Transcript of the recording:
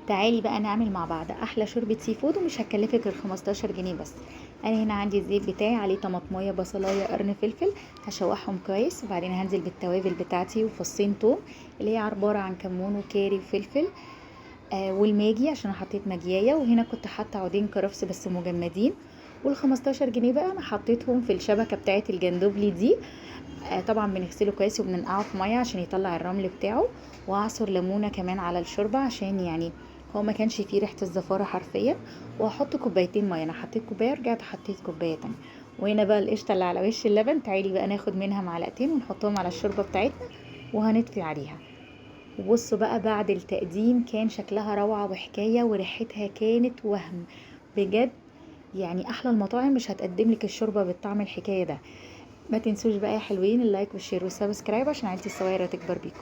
تعالي بقى نعمل مع بعض احلى شوربه سي فود ومش هتكلفك غير 15 جنيه بس. انا هنا عندي الزيت بتاعي عليه طماطميه بصلايه قرن فلفل، هشوحهم كويس وبعدين هنزل بالتوابل بتاعتي وفصين توم اللي هي عباره عن كمون وكاري وفلفل والماجي عشان حطيت ماجيايه، وهنا كنت حاطه عودين كرفس بس مجمدين. وال15 جنيه بقى انا حطيتهم في الشبكه بتاعه الجندوبلي دي. طبعا بنغسله كويس وبننقعه في ميه عشان يطلع الرمل بتاعه، واعصر ليمونه كمان على الشوربه عشان يعني هو ما كانش فيه ريحه الزفاره حرفيا. وهحط كوبايتين ميه، انا حطيت كوبايه رجعت حطيت كوبايه تانية. وهنا بقى القشطه اللي على وش اللبن، تعالي بقى ناخد منها معلقتين ونحطهم على الشوربه بتاعتنا وهنطفي عليها. وبصوا بقى بعد التقديم كان شكلها روعه وحكايه وريحتها كانت وهم بجد. يعني احلى المطاعم مش هتقدم لك الشوربه بالطعم الحكايه ده. ما تنسوش بقى يا حلوين اللايك والشير والسبسكرايب عشان عيلتي الصغيره تكبر بيكم.